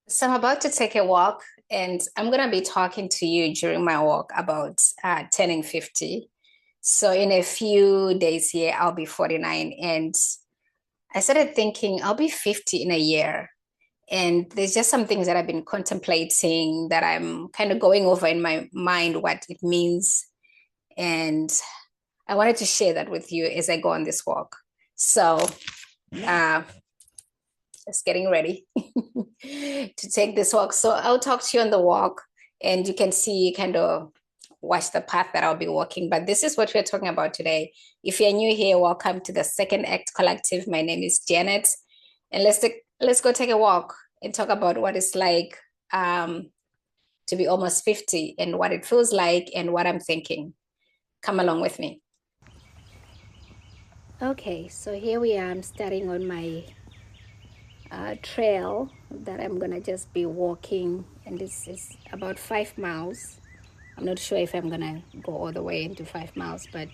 So I'm about to take a walk, and I'm going to be talking to you during my walk about turning 50. So in a few days here, I'll be 49. And I started thinking I'll be 50 in a year. And there's just some things that I've been contemplating that I'm kind of going over in my mind what it means. And I wanted to share that with you as I go on this walk. So uh, just getting ready to take this walk. So I'll talk to you on the walk, and you can see kind of watch the path that I'll be walking. But this is what we're talking about today. If you're new here, welcome to the Second Act Collective. My name is Janet, and let's go take a walk and talk about what it's like to be almost 50 and what it feels like and what I'm thinking. Come along with me. Okay, so here we are. I'm starting on my trail that I'm gonna just be walking, and this is about 5 miles. I'm not sure if I'm gonna go all the way into 5 miles, but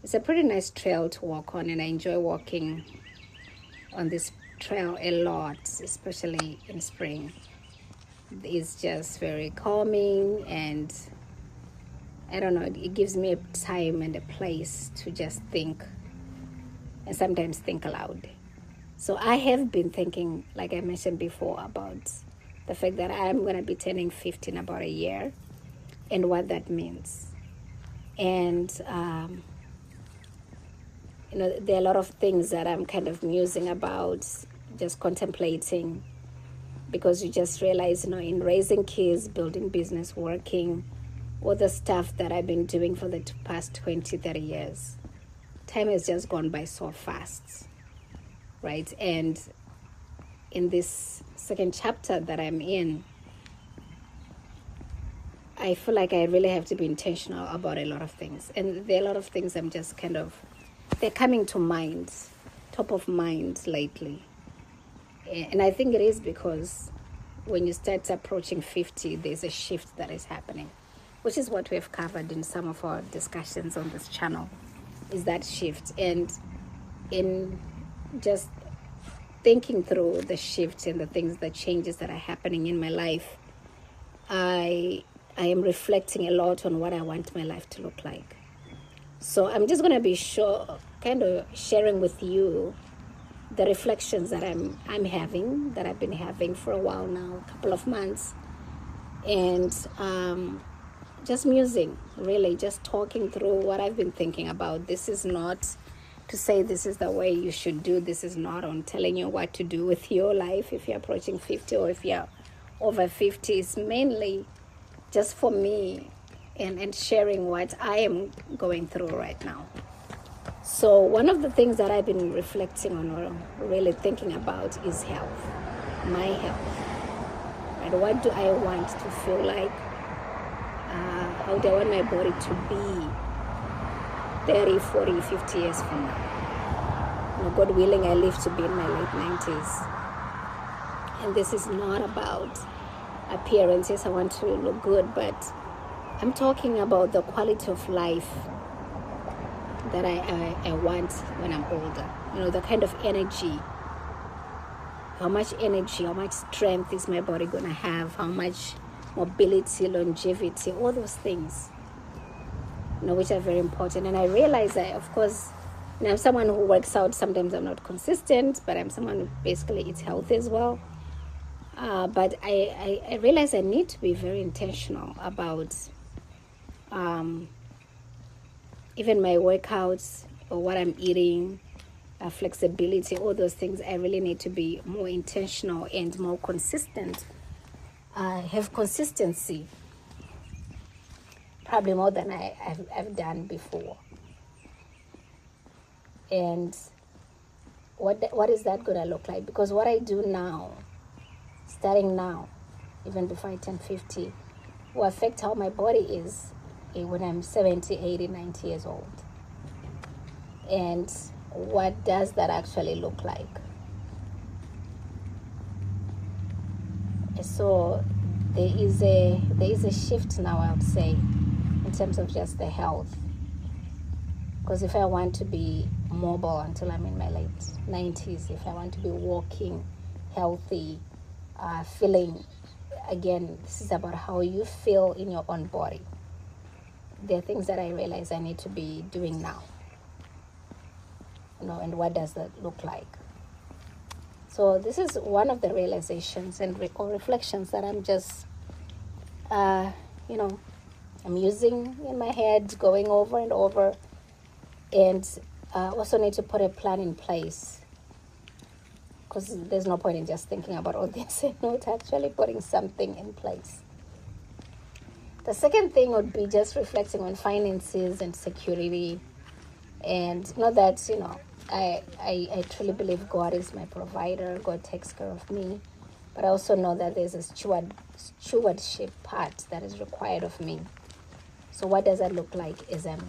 it's a pretty nice trail to walk on, and I enjoy walking on this trail a lot, especially in spring. It's just very calming, and I don't know, it gives me a time and a place to just think and sometimes think aloud. So I have been thinking, like I mentioned before, about the fact that I'm going to be turning 50 in about a year and what that means. And, there are a lot of things that I'm kind of musing about, just contemplating, because you just realize, in raising kids, building business, working, all the stuff that I've been doing for the past 20, 30 years, time has just gone by so fast, right? And in this second chapter that I'm in, I feel like I really have to be intentional about a lot of things. And there are a lot of things I'm just they're coming to mind, top of mind lately. And I think it is because when you start approaching 50, there's a shift that is happening, which is what we've covered in some of our discussions on this channel, is that shift. And in just thinking through the shifts and the things, the changes that are happening in my life, I am reflecting a lot on what I want my life to look like. So I'm just going to be kind of sharing with you the reflections that I'm having, that I've been having for a while now, a couple of months, and just musing, really, just talking through what I've been thinking about. This is not to say this is the way you should do. This is not on telling you what to do with your life if you're approaching 50 or if you're over 50. It's mainly just for me and sharing what I am going through right now. So one of the things that I've been reflecting on or really thinking about is health, my health. Right? What do I want to feel like? How do I want my body to be 30, 40, 50 years from now? God willing, I live to be in my late 90s. And this is not about appearances. I want to look good, but I'm talking about the quality of life that I want when I'm older. The kind of energy, how much energy, how much strength is my body going to have, how much mobility, longevity, all those things, which are very important. And I realize that, of course, I'm someone who works out. Sometimes I'm not consistent, but I'm someone who basically eats healthy as well. But I realize I need to be very intentional about even my workouts or what I'm eating, flexibility, all those things. I really need to be more intentional and more consistent. Have consistency, probably more than I've done before. And what is that going to look like? Because what I do now, starting now, even before I turn 50, will affect how my body is when I'm 70, 80, 90 years old. And what does that actually look like? So there is a shift now, I would say, in terms of just the health. Because if I want to be mobile until I'm in my late 90s, if I want to be walking healthy, feeling. Again, this is about how you feel in your own body. There are things that I realize I need to be doing now. And what does that look like? So this is one of the realizations and or reflections that I'm just, I'm using in my head, going over and over. And also need to put a plan in place, because there's no point in just thinking about all this and not actually putting something in place. The second thing would be just reflecting on finances and security, and know that, I truly believe God is my provider. God takes care of me. But I also know that there's a stewardship part that is required of me. So what does that look like as I'm,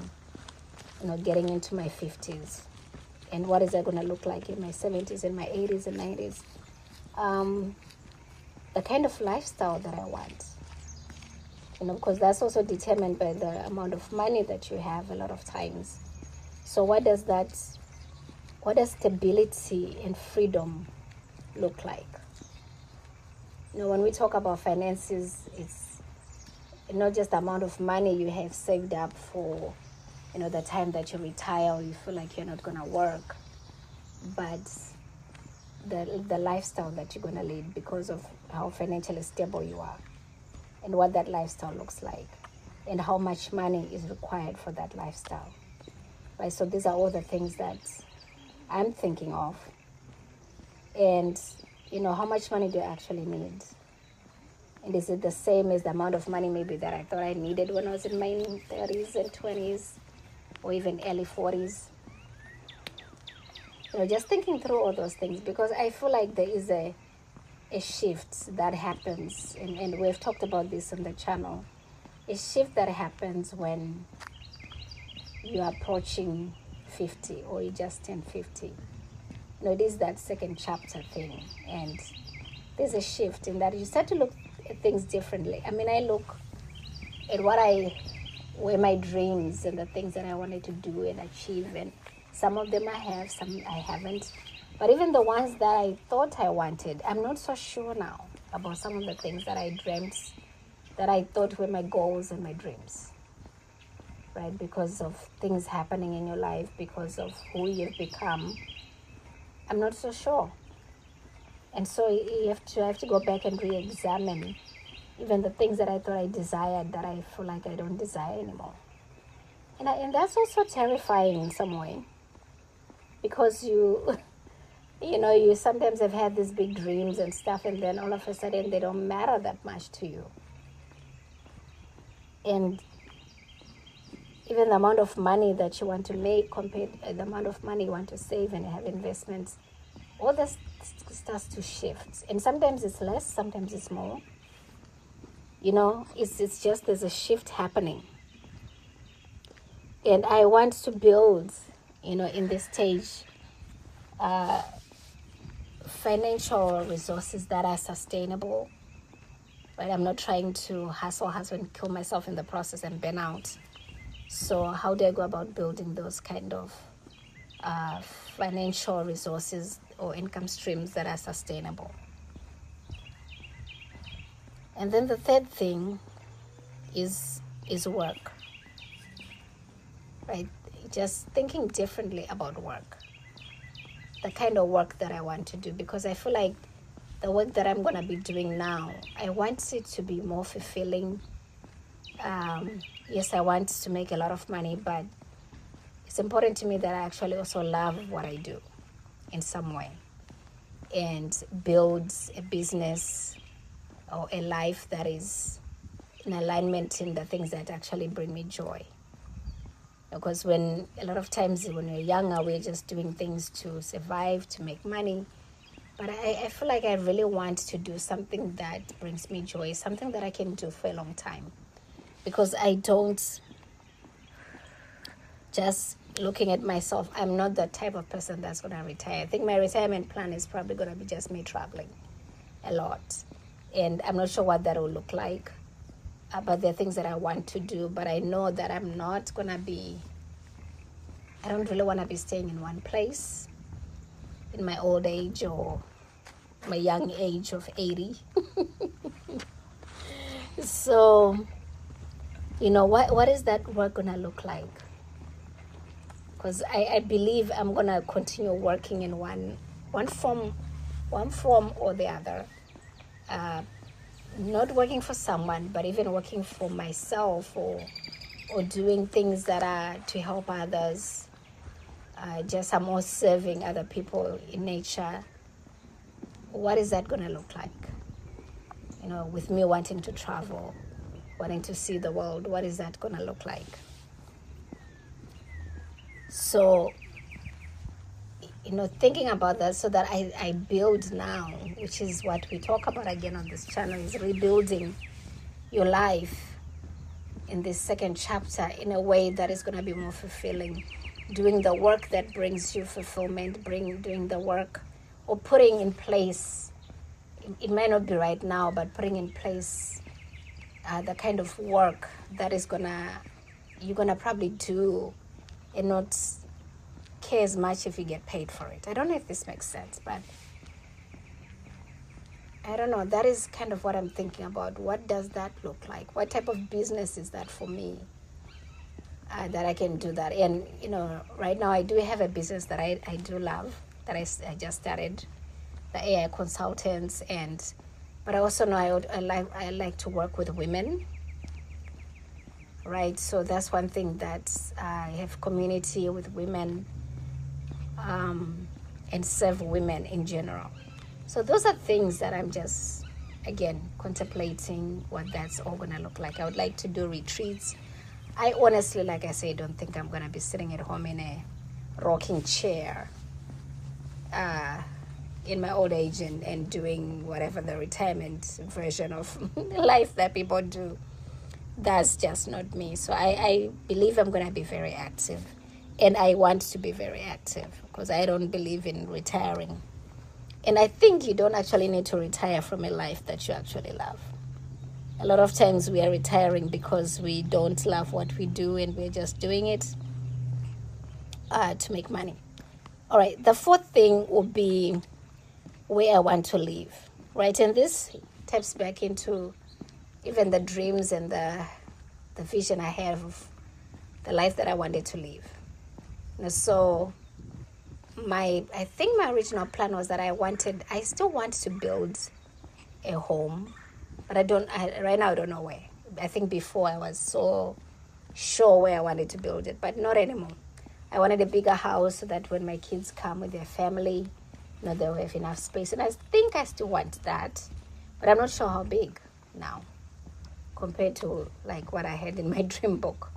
getting into my 50s? And what is that going to look like in my 70s, in my 80s and 90s? The kind of lifestyle that I want. Because that's also determined by the amount of money that you have a lot of times. So what does stability and freedom look like? When we talk about finances, it's not just the amount of money you have saved up for, the time that you retire or you feel like you're not going to work, but the lifestyle that you're going to lead because of how financially stable you are, and what that lifestyle looks like, and how much money is required for that lifestyle. Right? So these are all the things that I'm thinking of. And, how much money do I actually need? And is it the same as the amount of money maybe that I thought I needed when I was in my 30s and 20s or even early 40s? Just thinking through all those things, because I feel like there is a shift that happens, and we've talked about this on the channel, a shift that happens when you're approaching 50 or you just turned 50. It is that second chapter thing, and there's a shift in that you start to look at things differently. I mean, I look at were my dreams and the things that I wanted to do and achieve, and some of them I have, some I haven't. But even the ones that I thought I wanted, I'm not so sure now about some of the things that I dreamt, that I thought were my goals and my dreams. Right? Because of things happening in your life, because of who you've become, I'm not so sure. And so you have to go back and re-examine even the things that I thought I desired, that I feel like I don't desire anymore. And that's also terrifying in some way, because you sometimes have had these big dreams and stuff, and then all of a sudden they don't matter that much to you. And even the amount of money that you want to make compared to the amount of money you want to save and have investments, all this starts to shift. And sometimes it's less, sometimes it's more. It's just there's a shift happening. And I want to build, in this stage, financial resources that are sustainable. Right? I'm not trying to hustle and kill myself in the process and burn out. So how do I go about building those kind of financial resources or income streams that are sustainable? And then the third thing is work. Right? Just thinking differently about work. The kind of work that I want to do, because I feel like the work that I'm going to be doing now, I want it to be more fulfilling. Yes, I want to make a lot of money, but it's important to me that I actually also love what I do in some way, and build a business or a life that is in alignment in the things that actually bring me joy. Because a lot of times when we're younger, we're just doing things to survive, to make money. But I feel like I really want to do something that brings me joy, something that I can do for a long time. Because I don't, just looking at myself, I'm not the type of person that's going to retire. I think my retirement plan is probably going to be just me traveling a lot. And I'm not sure what that will look like. But there are things that I want to do. But I know that I don't really want to be staying in one place in my old age, or my young age of 80. So, what is that work going to look like? Because I believe I'm going to continue working in one form or the other. Not working for someone, but even working for myself, or doing things that are to help others. Just I'm more serving other people in nature. What is that going to look like? With me wanting to travel, wanting to see the world, what is that going to look like? So, thinking about that, so that I build now, which is what we talk about again on this channel, is rebuilding your life in this second chapter in a way that is going to be more fulfilling. Doing the work that brings you fulfillment, doing the work, or putting in place, it might not be right now, but putting in place the kind of work that you're gonna probably do and not care as much if you get paid for it. I don't know if this makes sense, but I don't know. That is kind of what I'm thinking about. What does that look like? What type of business is that for me? That I can do that. And, right now I do have a business that I do love, that I just started, the AI consultants. But I also know I like to work with women, right? So that's one thing, that I have community with women, and serve women in general. So those are things that I'm just, again, contemplating what that's all going to look like. I would like to do retreats. I honestly, like I say, don't think I'm going to be sitting at home in a rocking chair in my old age and doing whatever the retirement version of life that people do. That's just not me. So I believe I'm going to be very active. And I want to be very active, because I don't believe in retiring. And I think you don't actually need to retire from a life that you actually love. A lot of times we are retiring because we don't love what we do, and we're just doing it to make money. All right, the fourth thing will be where I want to live, right? And this taps back into even the dreams and the vision I have of the life that I wanted to live. So I think my original plan was that I still want to build a home, but right now I don't know where. I think before I was so sure where I wanted to build it, but not anymore. I wanted a bigger house so that when my kids come with their family, they'll have enough space. And I think I still want that, but I'm not sure how big now compared to like what I had in my dream book.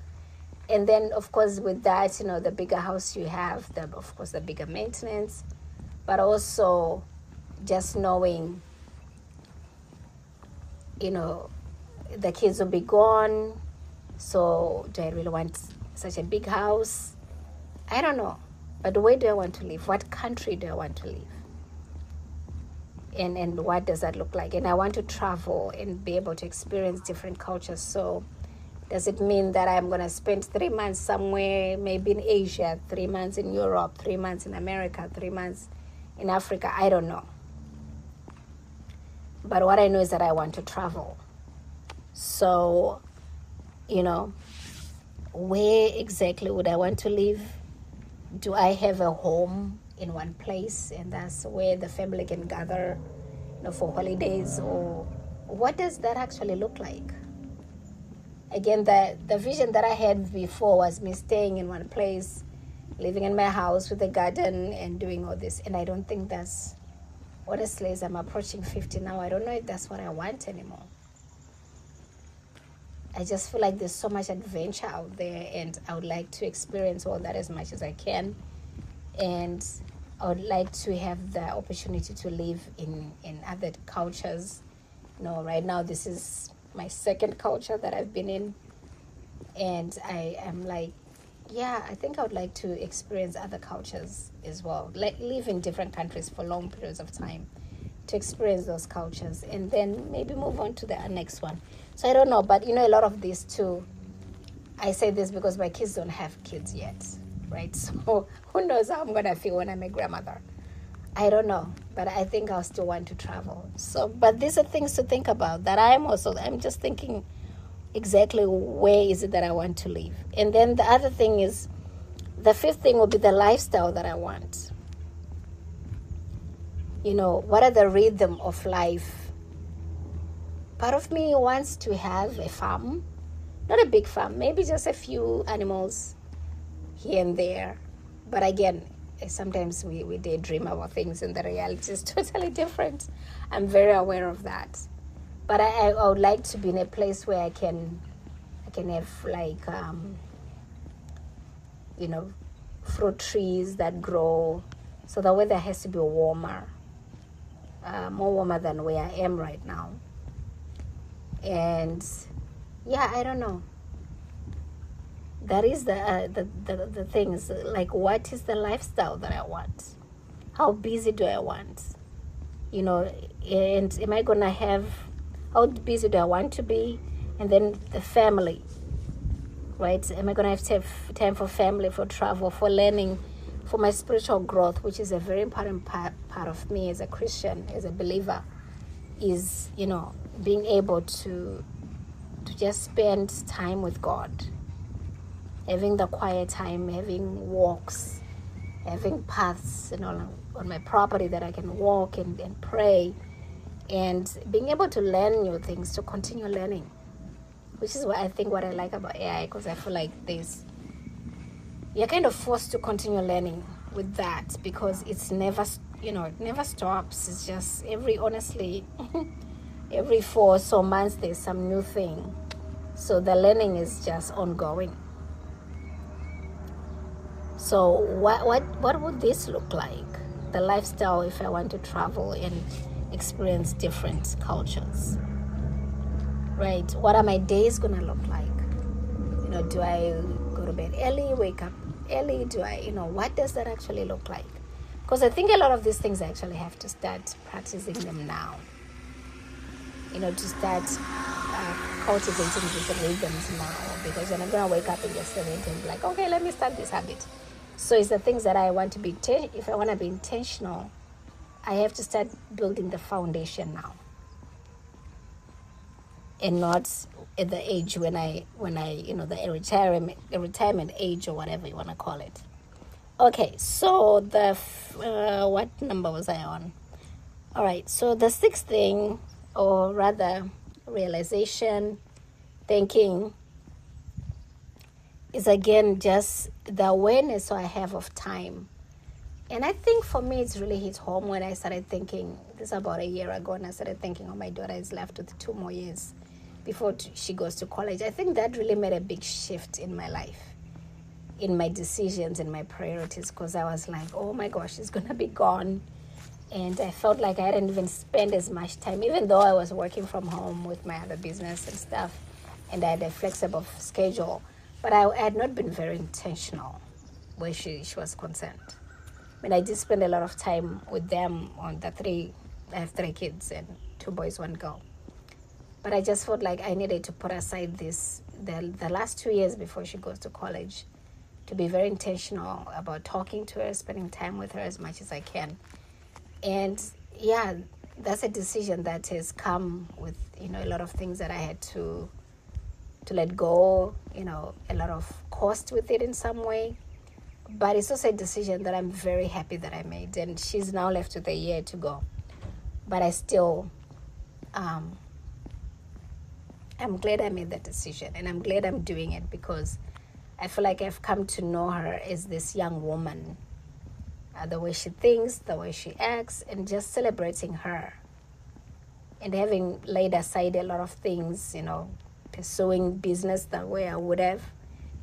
And then, of course, with that, the bigger house you have, of course, the bigger maintenance, but also just knowing, the kids will be gone. So do I really want such a big house? I don't know. But where do I want to live? What country do I want to live? And what does that look like? And I want to travel and be able to experience different cultures. So does it mean that I'm going to spend 3 months somewhere, maybe in Asia, 3 months in Europe, 3 months in America, 3 months in Africa? I don't know. But what I know is that I want to travel. So, where exactly would I want to live? Do I have a home in one place, and that's where the family can gather, for holidays? Or what does that actually look like? Again, the vision that I had before was me staying in one place, living in my house with a garden and doing all this. And I don't think that's, honestly, as I'm approaching 50 now, I don't know if that's what I want anymore. I just feel like there's so much adventure out there, and I would like to experience all that as much as I can. And I would like to have the opportunity to live in other cultures. Right now this is my second culture that I've been in, and I am like, I think I would like to experience other cultures as well, like live in different countries for long periods of time to experience those cultures, and then maybe move on to the next one. So I don't know, but a lot of these too, I say this because my kids don't have kids yet, right? So who knows how I'm gonna feel when I'm a grandmother. I don't know, but I think I'll still want to travel. So, but these are things to think about that I'm just thinking exactly where is it that I want to live. And then the other thing is, the fifth thing will be the lifestyle that I want. What are the rhythm of life? Part of me wants to have a farm, not a big farm, maybe just a few animals here and there. But again, sometimes we daydream about things and the reality is totally different. I'm very aware of that. But I would like to be in a place where I can have like, fruit trees that grow. So the weather has to be warmer, more warmer than where I am right now. And yeah, I don't know. That is the things, like, what is the lifestyle that I want? How busy do I want? And am I going to have, how busy do I want to be? And then the family, right? Am I going to have time for family, for travel, for learning, for my spiritual growth, which is a very important part of me as a Christian, as a believer, is, being able to just spend time with God. Having the quiet time, having walks, having paths, on my property that I can walk and pray, and being able to learn new things, to continue learning, which is what I like about AI, because I feel like you're kind of forced to continue learning with that, because it's never, it never stops. It's just every 4 or so months there's some new thing. So the learning is just ongoing. So what would this look like? The lifestyle, if I want to travel and experience different cultures, right? What are my days gonna look like? Do I go to bed early, wake up early? Do I, what does that actually look like? Because I think a lot of these things I actually have to start practicing them now. To start cultivating these rhythms now, because I'm not gonna wake up and just and be like, okay, let me start this habit. So it's the things that I want to be, if I want to be intentional, I have to start building the foundation now. And not at the age when I the retirement age, or whatever you want to call it. Okay, so what number was I on? All right, so the sixth thing, or rather realization, thinking, is again just the awareness I have of time. And I think for me it's really hit home when I started thinking, this is about a year ago, and I started thinking, oh, my daughter is left with 2 more years before she goes to college. I think that really made a big shift in my life, in my decisions and my priorities, because I was like, oh my gosh, she's gonna be gone. And I felt like I hadn't even spent as much time, even though I was working from home with my other business and stuff, and I had a flexible schedule. But I had not been very intentional where she was concerned. I mean, I did spend a lot of time with them on I have 3 kids and 2 boys, 1 girl. But I just felt like I needed to put aside the last 2 years before she goes to college, to be very intentional about talking to her, spending time with her as much as I can. And yeah, that's a decision that has come with, a lot of things that I had to let go, a lot of cost with it in some way. But it's also a decision that I'm very happy that I made. And she's now left with a year to go. But I still, I'm glad I made that decision. And I'm glad I'm doing it, because I feel like I've come to know her as this young woman. The way she thinks, the way she acts, and just celebrating her. And having laid aside a lot of things, pursuing business the way I would have,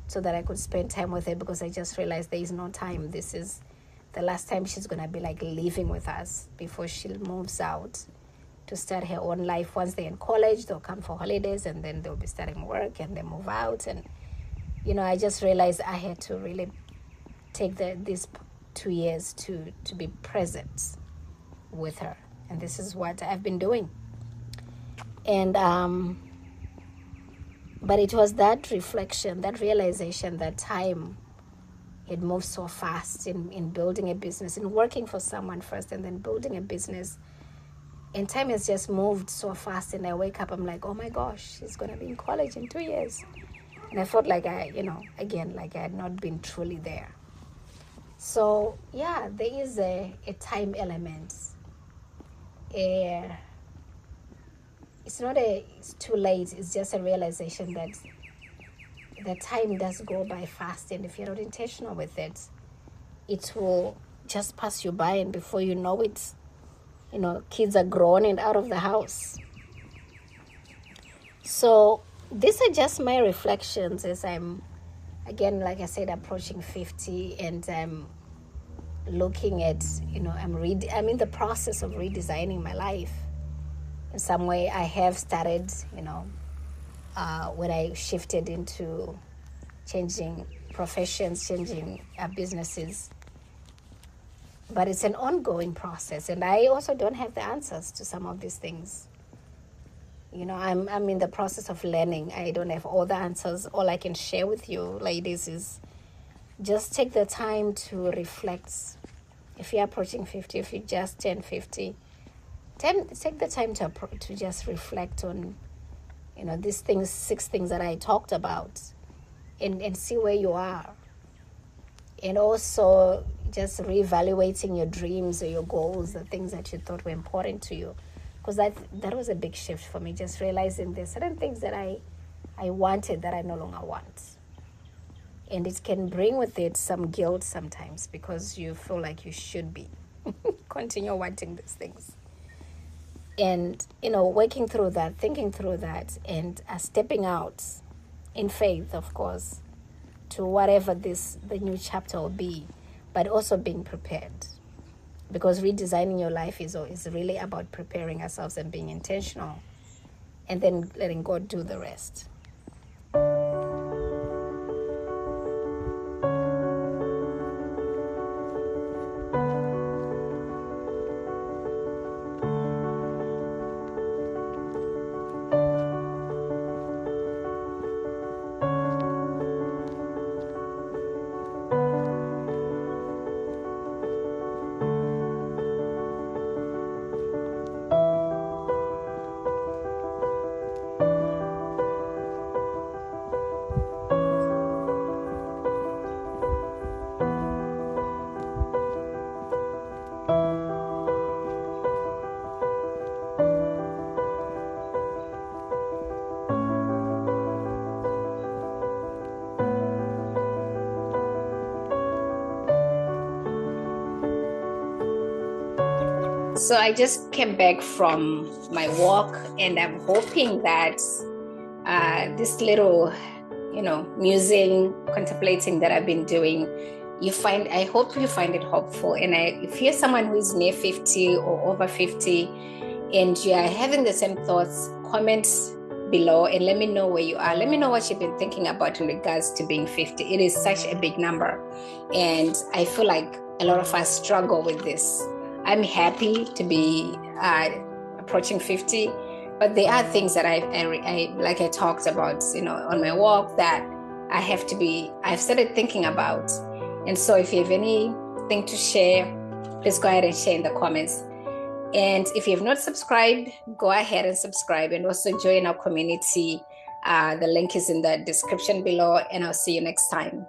so that I could spend time with her, because I just realized there is no time. This is the last time she's going to be like living with us before she moves out to start her own life. Once they're in college, they'll come for holidays, and then they'll be starting work, and they move out. And, I just realized I had to really take these 2 years to be present with her. And this is what I've been doing. And but it was that reflection, that realization, that time, it moves so fast in building a business, in working for someone first and then building a business. And time has just moved so fast, and I wake up, I'm like, oh my gosh, she's going to be in college in 2 years. And I felt like again, like I had not been truly there. So yeah, there is a time element. It's it's too late. It's just a realization that the time does go by fast, and if you're not intentional with it, it will just pass you by, and before you know it, kids are grown and out of the house. So these are just my reflections as I'm, again, like I said, approaching 50, and I'm looking at, I'm in the process of redesigning my life. In some way, I have started, when I shifted into changing professions, changing businesses. But it's an ongoing process, and I also don't have the answers to some of these things. I'm in the process of learning. I don't have all the answers. All I can share with you, ladies, is just take the time to reflect. If you're approaching 50, if you just turned 50, take the time to just reflect on, these things, 6 things that I talked about, and see where you are. And also just reevaluating your dreams or your goals, the things that you thought were important to you. Because that was a big shift for me, just realizing there's certain things that I wanted that I no longer want. And it can bring with it some guilt sometimes, because you feel like you should be continue wanting these things. And, working through that, thinking through that, and stepping out in faith, of course, to whatever the new chapter will be, but also being prepared. Because redesigning your life is really about preparing ourselves and being intentional, and then letting God do the rest. So I just came back from my walk, and I'm hoping that this little, musing, contemplating that I've been doing, I hope you find it helpful. And if you're someone who is near 50 or over 50, and you are having the same thoughts, comment below and let me know where you are. Let me know what you've been thinking about in regards to being 50. It is such a big number, and I feel like a lot of us struggle with this. I'm happy to be approaching 50, but there are things that I like I talked about, on my walk, that I've started thinking about. And so if you have anything to share, please go ahead and share in the comments. And if you have not subscribed, go ahead and subscribe, and also join our community. The link is in the description below, and I'll see you next time.